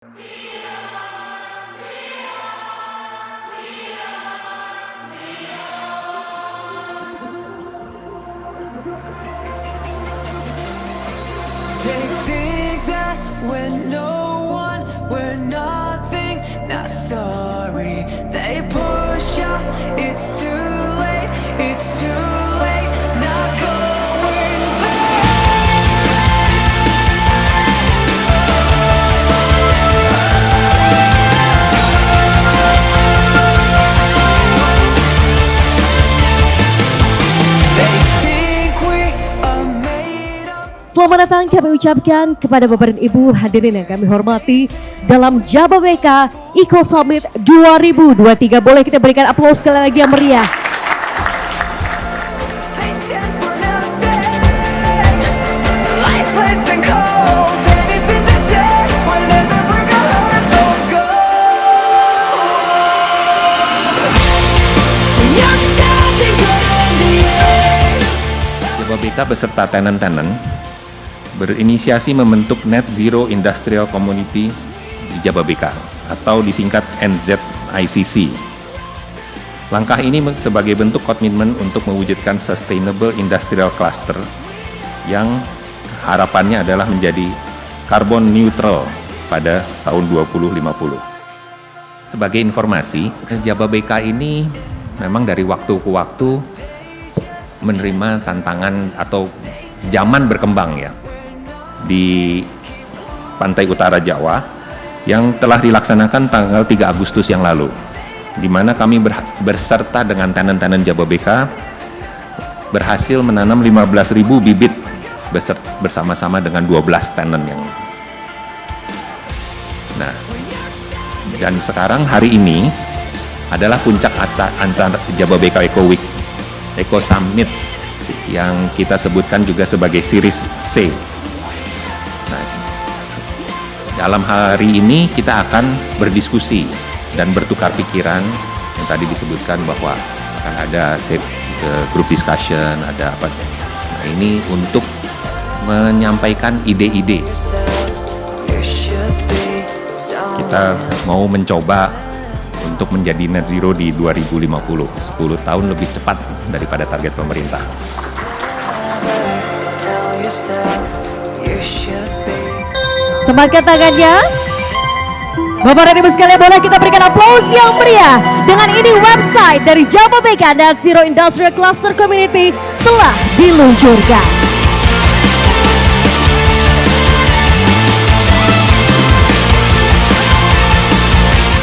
They think that we're no one, we're nothing, not sorry. They push us, it's too late, not going back. They think we are made of. Selamat datang kami ucapkan kepada Bapak dan Ibu hadirin yang kami hormati dalam Jababeka Eco Summit 2023. Boleh kita berikan aplaus sekali lagi yang meriah. They stand for nothing, lifeless and cold. Anything they say will never break our hearts of gold. When you're standing on the edge. Jababeka beserta tenant-tenant berinisiasi membentuk Net Zero Industrial Community di Jababeka atau disingkat NZICC. Langkah ini sebagai bentuk komitmen untuk mewujudkan Sustainable Industrial Cluster yang harapannya adalah menjadi carbon neutral pada tahun 2050. Sebagai informasi, Jababeka ini memang dari waktu ke waktu menerima tantangan atau zaman berkembang ya di pantai utara Jawa yang telah dilaksanakan tanggal 3 Agustus yang lalu, di mana kami berserta dengan tenant-tenant Jababeka berhasil menanam 15.000 bibit bersama-sama dengan 12 tenant yang. Nah, dan sekarang hari ini adalah puncak antara Jababeka Eco Week, Eco Summit yang kita sebutkan juga sebagai Series C. Nah, dalam hari ini kita akan berdiskusi dan bertukar pikiran yang tadi disebutkan bahwa akan ada group discussion, ada apa. Nah, ini untuk menyampaikan ide-ide. You should be someone. Kita mau mencoba untuk menjadi net zero di 2050, 10 tahun lebih cepat daripada target pemerintah. Tell yourself you should be. Sematkan tangannya. Bapak dan Ibu sekalian, boleh kita berikan aplaus yang meriah. Dengan ini website dari Jababeka Net Zero Industrial Cluster Community telah diluncurkan.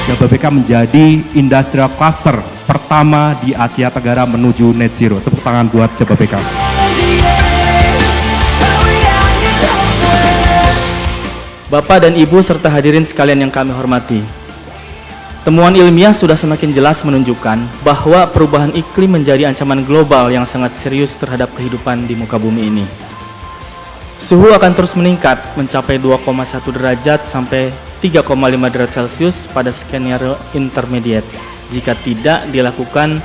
Jababeka menjadi industrial cluster pertama di Asia Tenggara menuju net zero. Tepuk tangan buat Jababeka. Bapak dan Ibu serta hadirin sekalian yang kami hormati. Temuan ilmiah sudah semakin jelas menunjukkan bahwa perubahan iklim menjadi ancaman global yang sangat serius terhadap kehidupan di muka bumi ini. Suhu akan terus meningkat mencapai 2,1 derajat sampai 3,5 derajat Celcius pada skenario intermediate jika tidak dilakukan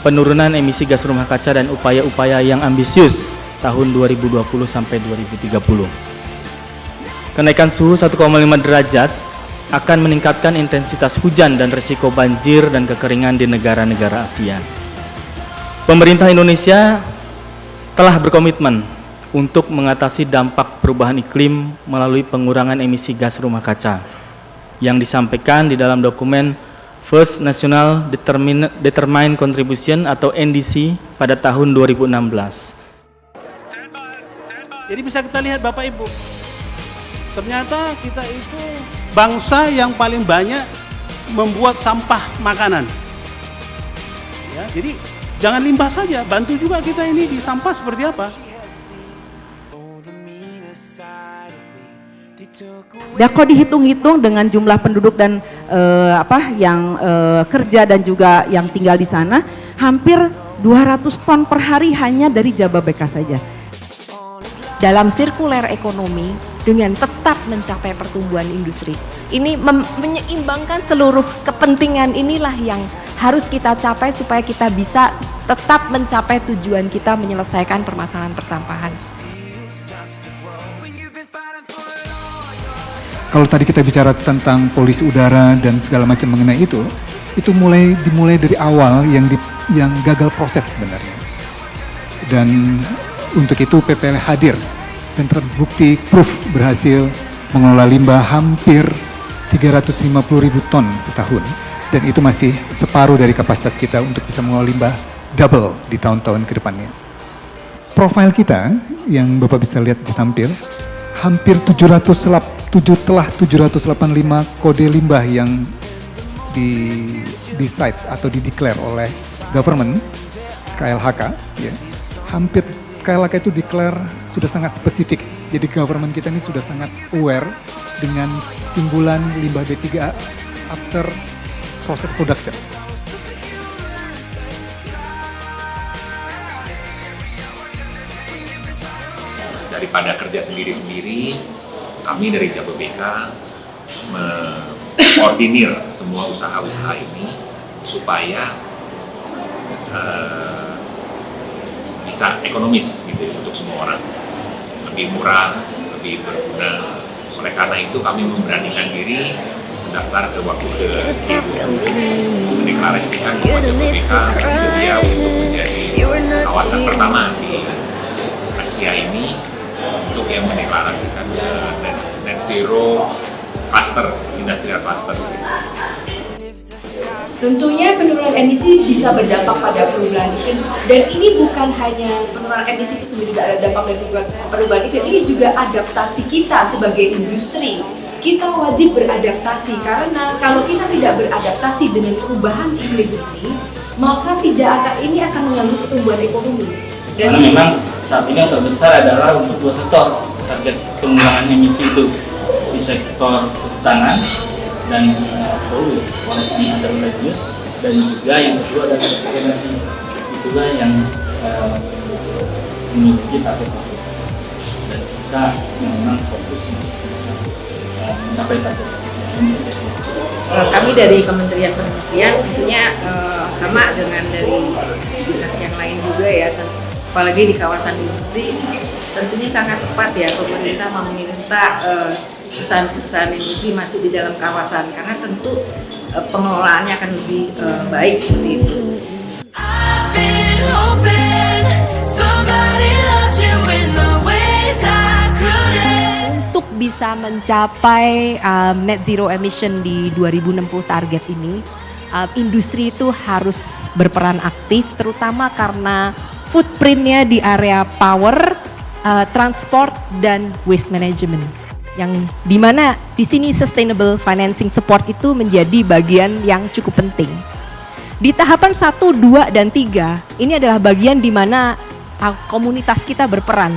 penurunan emisi gas rumah kaca dan upaya-upaya yang ambisius tahun 2020 sampai 2030. Kenaikan suhu 1,5 derajat akan meningkatkan intensitas hujan dan risiko banjir dan kekeringan di negara-negara Asia. Pemerintah Indonesia telah berkomitmen untuk mengatasi dampak perubahan iklim melalui pengurangan emisi gas rumah kaca yang disampaikan di dalam dokumen First National Determined Contribution atau NDC pada tahun 2016. Jadi bisa kita lihat Bapak Ibu, ternyata kita itu bangsa yang paling banyak membuat sampah makanan. Ya, jadi jangan limbah saja, bantu juga kita ini di sampah seperti apa. Dan kalau dihitung-hitung dengan jumlah penduduk dan yang kerja dan juga yang tinggal di sana, hampir 200 ton per hari hanya dari Jababeka saja. Dalam sirkuler ekonomi dengan tetap mencapai pertumbuhan industri. Ini menyeimbangkan seluruh kepentingan inilah yang harus kita capai supaya kita bisa tetap mencapai tujuan kita menyelesaikan permasalahan persampahan. Kalau tadi kita bicara tentang polusi udara dan segala macam mengenai itu dimulai dari awal yang gagal proses sebenarnya. Dan untuk itu PPL hadir dan terbukti proof berhasil mengelola limbah hampir 350.000 ton setahun. Dan itu masih separuh dari kapasitas kita untuk bisa mengelola limbah double di tahun-tahun ke depannya. Profil kita yang Bapak bisa lihat ditampil, hampir 785 kode limbah yang di cite atau di-declare oleh government, KLHK, ya. Hampir KLHK itu declare sudah sangat spesifik. Jadi government kita ini sudah sangat aware dengan timbulan limbah B3A after proses production. Daripada kerja sendiri-sendiri, kami dari Jababeka mengkoordinir semua usaha-usaha ini supaya bisa ekonomis gitu ya, untuk semua orang, lebih murah, lebih berguna. Oleh karena itu kami memberanikan diri mendaftar ke waktu ke mendeklarasikan bahwa Jababeka bersedia untuk menjadi kawasan pertama di Asia ini untuk yang mendeklarasikan net zero cluster, industrial cluster. Tentunya penurunan emisi bisa berdampak pada perubahan iklim, dan ini bukan hanya penurunan emisi itu sendiri dampak dari perubahan iklim, ini juga adaptasi kita sebagai industri. Kita wajib beradaptasi, karena kalau kita tidak beradaptasi dengan perubahan iklim ini, maka ini akan mengganggu pertumbuhan ekonomi. Karena memang saat ini yang terbesar adalah untuk dua sektor target pengurangan emisi itu, di sektor kehutanan dan forest and underland use, dan juga yang kedua adalah sektor energi. Itulah yang memiliki target dan kita memang fokus untuk bisa mencapai target emisi. Kami dari Kementerian Perindustrian tentunya sama dengan dari dinas yang lain juga ya, apalagi di kawasan industri tentunya sangat tepat ya pemerintah meminta perusahaan-perusahaan industri masuk di dalam kawasan, karena tentu pengelolaannya akan lebih baik seperti itu. I've been hoping somebody loves you in the ways I couldn't. Untuk bisa mencapai net zero emission di 2060 target ini, industri itu harus berperan aktif, terutama karena footprintnya di area power, transport, dan waste management. Yang dimana di sini sustainable financing support itu menjadi bagian yang cukup penting. Di tahapan 1, 2, dan 3 ini adalah bagian di mana komunitas kita berperan.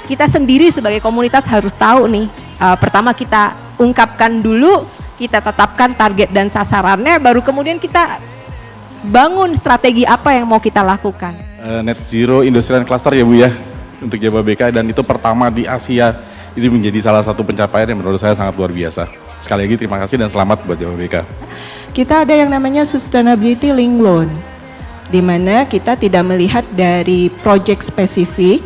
Kita sendiri sebagai komunitas harus tahu nih, pertama kita ungkapkan dulu, kita tetapkan target dan sasarannya, baru kemudian kita bangun strategi apa yang mau kita lakukan. Net zero industrial cluster ya Bu ya, untuk Jababeka, dan itu pertama di Asia. Itu menjadi salah satu pencapaian yang menurut saya sangat luar biasa. Sekali lagi terima kasih dan selamat buat Jababeka. Kita ada yang namanya Sustainability Link Loan, di mana kita tidak melihat dari project spesifik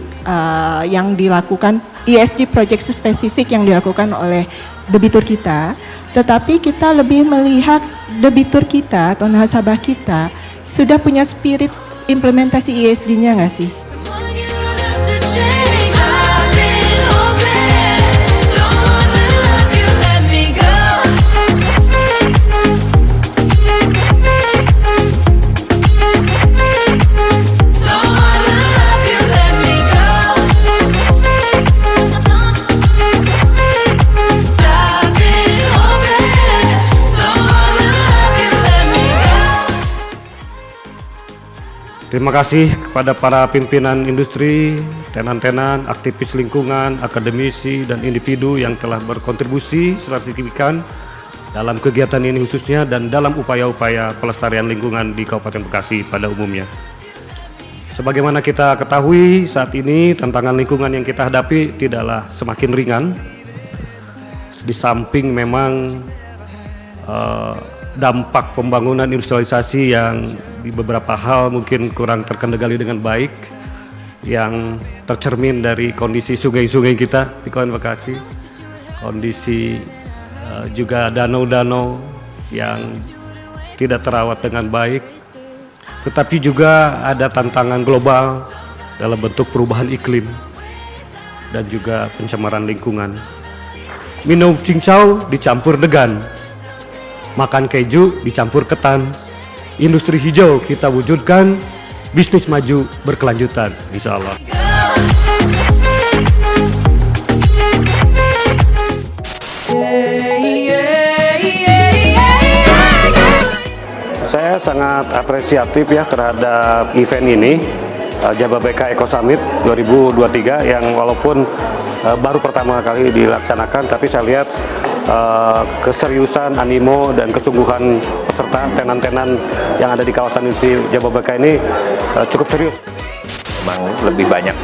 yang dilakukan, ESG project spesifik yang dilakukan oleh debitur kita, tetapi kita lebih melihat debitur kita atau nasabah kita sudah punya spirit implementasi ESG-nya nggak sih? Terima kasih kepada para pimpinan industri, tenan-tenan, aktivis lingkungan, akademisi, dan individu yang telah berkontribusi secara signifikan dalam kegiatan ini khususnya dan dalam upaya-upaya pelestarian lingkungan di Kabupaten Bekasi pada umumnya. Sebagaimana kita ketahui saat ini tantangan lingkungan yang kita hadapi tidaklah semakin ringan. Di samping memang dampak pembangunan industrialisasi yang di beberapa hal mungkin kurang terkendali dengan baik, yang tercermin dari kondisi sungai-sungai kita di Kabupaten Bekasi, kondisi juga danau-danau yang tidak terawat dengan baik, tetapi juga ada tantangan global dalam bentuk perubahan iklim dan juga pencemaran lingkungan. Minum cincau dicampur degan, makan keju dicampur ketan. Industri hijau kita wujudkan, bisnis maju berkelanjutan, insya Allah. Saya sangat apresiatif ya terhadap event ini, Jababeka Eco Summit 2023, yang walaupun baru pertama kali dilaksanakan, tapi saya lihat keseriusan, animo, dan kesungguhan peserta tenan-tenan yang ada di kawasan industri Jababeka ini cukup serius. Memang lebih banyak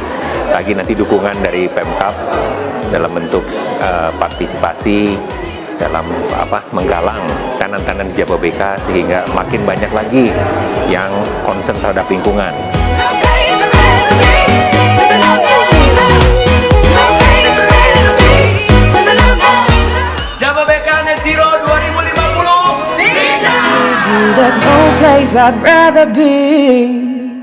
lagi nanti dukungan dari Pemkab dalam bentuk partisipasi dalam menggalang tenan-tenan di Jababeka, sehingga makin banyak lagi yang concern terhadap lingkungan. Jababeka Net Zero 2050 bisa. There's no place I'd rather be.